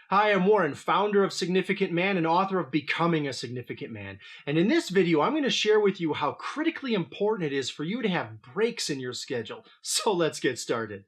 Hi, I'm Warren, founder of Significant Man and author of Becoming a Significant Man. And in this video, I'm going to share with you how critically important it is for you to have breaks in your schedule. So let's get started.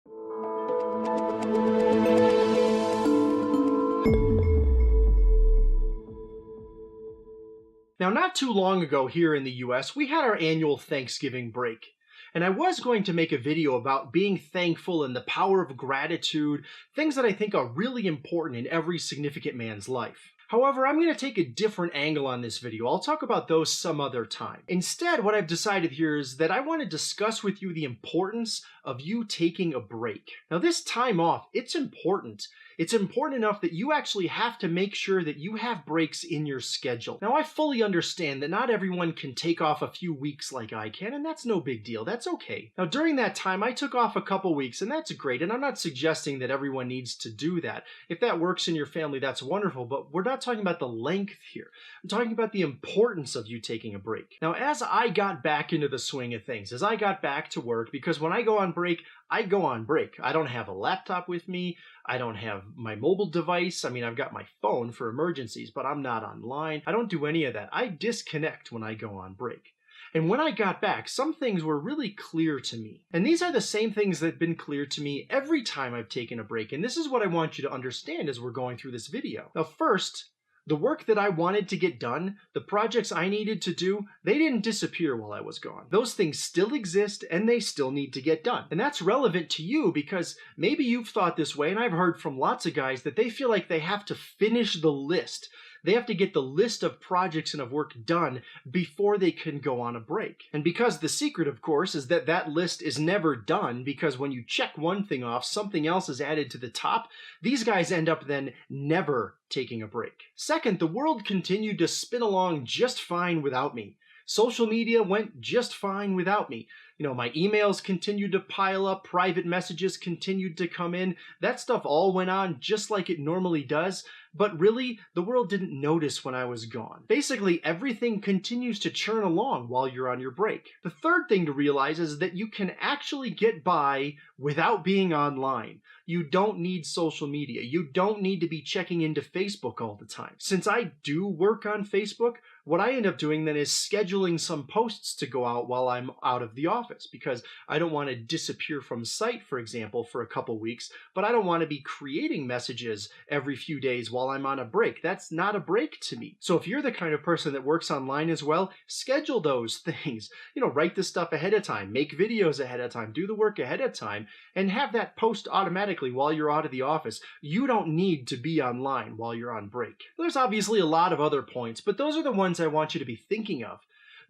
Now, not too long ago here in the US, we had our annual Thanksgiving break. And I was going to make a video about being thankful and the power of gratitude, things that I think are really important in every significant man's life. However, I'm going to take a different angle on this video. I'll talk about those some other time. Instead, what I've decided here is that I want to discuss with you the importance of you taking a break. Now, this time off, it's important. It's important enough that you actually have to make sure that you have breaks in your schedule. Now, I fully understand that not everyone can take off a few weeks like I can, and that's no big deal. That's okay. Now, during that time, I took off a couple weeks, and that's great, and I'm not suggesting that everyone needs to do that. If that works in your family, that's wonderful, but we're not talking about the length here. I'm talking about the importance of you taking a break. Now, as I got back into the swing of things, as I got back to work, because when I go on break, I go on break. I don't have a laptop with me. I don't have my mobile device. I mean, I've got my phone for emergencies, but I'm not online. I don't do any of that. I disconnect when I go on break. And when I got back, some things were really clear to me. And these are the same things that have been clear to me every time I've taken a break. And this is what I want you to understand as we're going through this video. Now, first, the work that I wanted to get done, the projects I needed to do, they didn't disappear while I was gone. Those things still exist and they still need to get done. And that's relevant to you because maybe you've thought this way, and I've heard from lots of guys that they feel like they have to finish the list. They have to get the list of projects and of work done before they can go on a break. And because the secret, of course, is that that list is never done, because when you check one thing off, something else is added to the top, these guys end up then never taking a break. Second, the world continued to spin along just fine without me. Social media went just fine without me. My emails continued to pile up, private messages continued to come in. That stuff all went on just like it normally does, but really, the world didn't notice when I was gone. Basically, everything continues to churn along while you're on your break. The third thing to realize is that you can actually get by without being online. You don't need social media. You don't need to be checking into Facebook all the time. Since I do work on Facebook, what I end up doing then is scheduling some posts to go out while I'm out of the office, because I don't want to disappear from sight, for example, for a couple weeks, but I don't want to be creating messages every few days while I'm on a break. That's not a break to me. So if you're the kind of person that works online as well, schedule those things. Write the stuff ahead of time, make videos ahead of time, do the work ahead of time, and have that post automatically while you're out of the office. You don't need to be online while you're on break. There's obviously a lot of other points, but those are the ones I want you to be thinking of.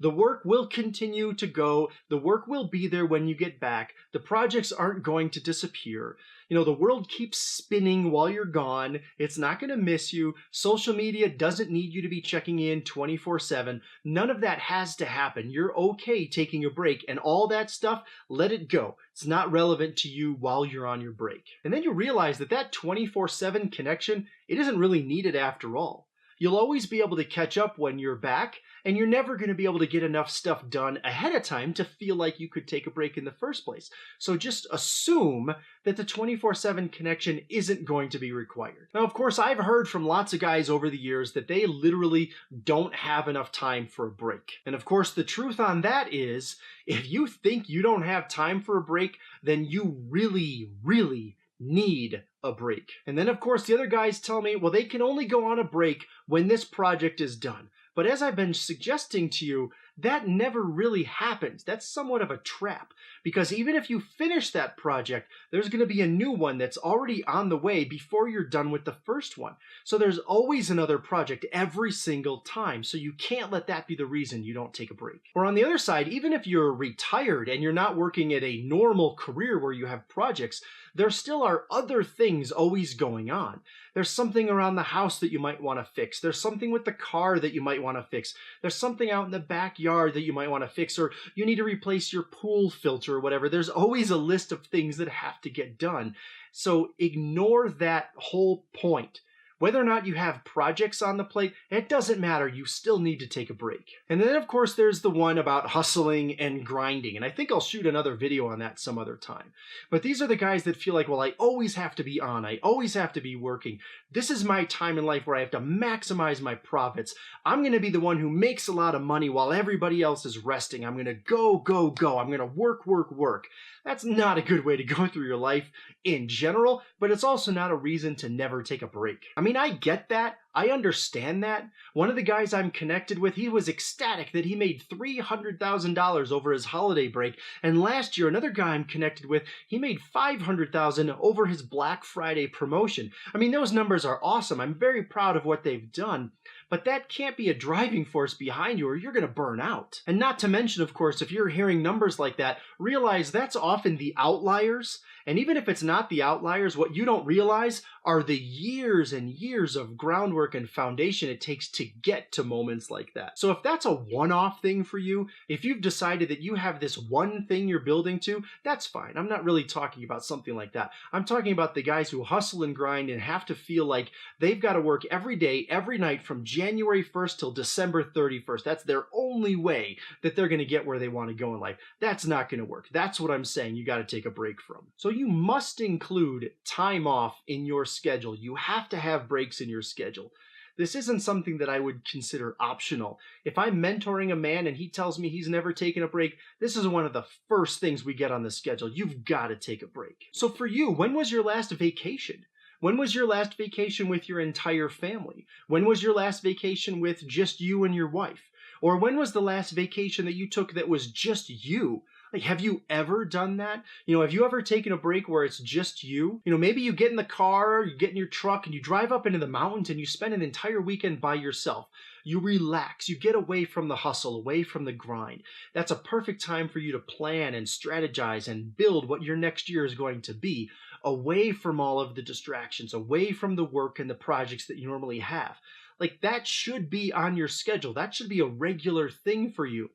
The work will continue to go. The work will be there when you get back. The projects aren't going to disappear. The world keeps spinning while you're gone. It's not going to miss you. Social media doesn't need you to be checking in 24/7. None of that has to happen. You're okay taking a break, and all that stuff, let it go. It's not relevant to you while you're on your break. And then you realize that 24/7 connection, it isn't really needed after all. You'll always be able to catch up when you're back, and you're never going to be able to get enough stuff done ahead of time to feel like you could take a break in the first place. So just assume that the 24/7 connection isn't going to be required. Now, of course, I've heard from lots of guys over the years that they literally don't have enough time for a break. And of course, the truth on that is, if you think you don't have time for a break, then you really, really need a break. And then, of course, the other guys tell me, well, they can only go on a break when this project is done. But as I've been suggesting to you, that never really happens. That's somewhat of a trap, because even if you finish that project, there's going to be a new one that's already on the way before you're done with the first one. So there's always another project every single time. So you can't let that be the reason you don't take a break. Or on the other side, even if you're retired and you're not working at a normal career where you have projects, there still are other things always going on. There's something around the house that you might want to fix. There's something with the car that you might want to fix. There's something out in the backyard that you might want to fix, or you need to replace your pool filter or whatever. There's always a list of things that have to get done. So ignore that whole point. Whether or not you have projects on the plate, it doesn't matter. You still need to take a break. And then, of course, there's the one about hustling and grinding. And I think I'll shoot another video on that some other time. But these are the guys that feel like, well, I always have to be on. I always have to be working. This is my time in life where I have to maximize my profits. I'm going to be the one who makes a lot of money while everybody else is resting. I'm going to go, go, go. I'm going to work, work, work. That's not a good way to go through your life in general, but it's also not a reason to never take a break. I mean, I get that. I understand that. One of the guys I'm connected with, he was ecstatic that he made $300,000 over his holiday break. And last year, another guy I'm connected with, he made $500,000 over his Black Friday promotion. I mean, those numbers are awesome. I'm very proud of what they've done. But that can't be a driving force behind you or you're going to burn out. And not to mention, of course, if you're hearing numbers like that, realize that's often the outliers. And even if it's not the outliers, what you don't realize are the years and years of groundwork and foundation it takes to get to moments like that. So if that's a one-off thing for you, if you've decided that you have this one thing you're building to, that's fine. I'm not really talking about something like that. I'm talking about the guys who hustle and grind and have to feel like they've got to work every day, every night from January 1st till December 31st. That's their only way that they're going to get where they want to go in life. That's not going to work. That's what I'm saying you got to take a break from. So you must include time off in your schedule. You have to have breaks in your schedule. This isn't something that I would consider optional. If I'm mentoring a man and he tells me he's never taken a break, this is one of the first things we get on the schedule. You've got to take a break. So for you, when was your last vacation? When was your last vacation with your entire family? When was your last vacation with just you and your wife? Or when was the last vacation that you took that was just you? Like, have you ever done that? Have you ever taken a break where it's just you? Maybe you get in the car, you get in your truck, and you drive up into the mountains and you spend an entire weekend by yourself. You relax, you get away from the hustle, away from the grind. That's a perfect time for you to plan and strategize and build what your next year is going to be, away from all of the distractions, away from the work and the projects that you normally have. Like, that should be on your schedule. That should be a regular thing for you.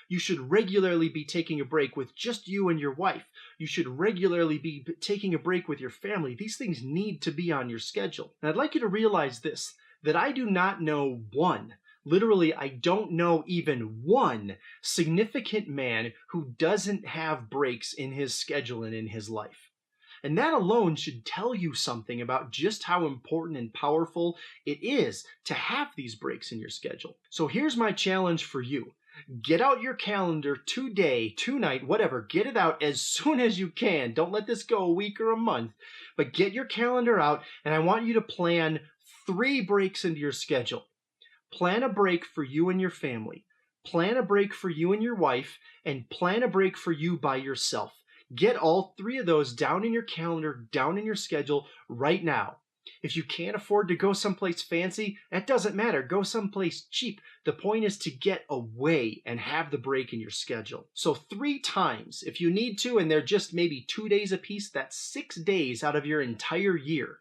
You should regularly be taking a break with just you and your wife. You should regularly be taking a break with your family. These things need to be on your schedule. And I'd like you to realize this, that I do not know literally, I don't know even one significant man who doesn't have breaks in his schedule and in his life. And that alone should tell you something about just how important and powerful it is to have these breaks in your schedule. So here's my challenge for you. Get out your calendar today, tonight, whatever. Get it out as soon as you can. Don't let this go a week or a month. But get your calendar out, and I want you to plan 3 breaks into your schedule. Plan a break for you and your family. Plan a break for you and your wife, and plan a break for you by yourself. Get all 3 of those down in your calendar, down in your schedule right now. If you can't afford to go someplace fancy, that doesn't matter. Go someplace cheap. The point is to get away and have the break in your schedule. So 3 times, if you need to, and they're just maybe 2 days apiece, that's 6 days out of your entire year.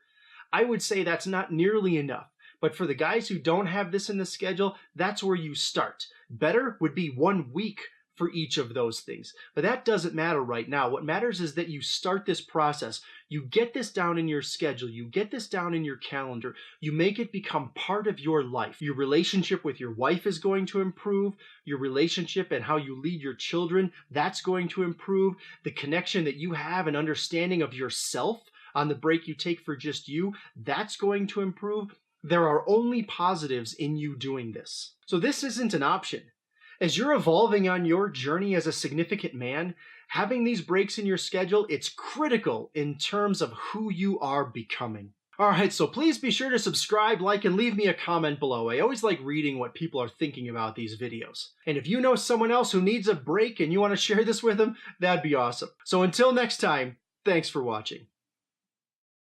I would say that's not nearly enough. But for the guys who don't have this in the schedule, that's where you start. Better would be 1 week for each of those things. But that doesn't matter right now. What matters is that you start this process. You get this down in your schedule. You get this down in your calendar. You make it become part of your life. Your relationship with your wife is going to improve. Your relationship and how you lead your children, that's going to improve. The connection that you have and understanding of yourself on the break you take for just you, that's going to improve. There are only positives in you doing this. So this isn't an option. As you're evolving on your journey as a significant man, having these breaks in your schedule, it's critical in terms of who you are becoming. All right, so please be sure to subscribe, like, and leave me a comment below. I always like reading what people are thinking about these videos. And if you know someone else who needs a break and you want to share this with them, that'd be awesome. So until next time, thanks for watching.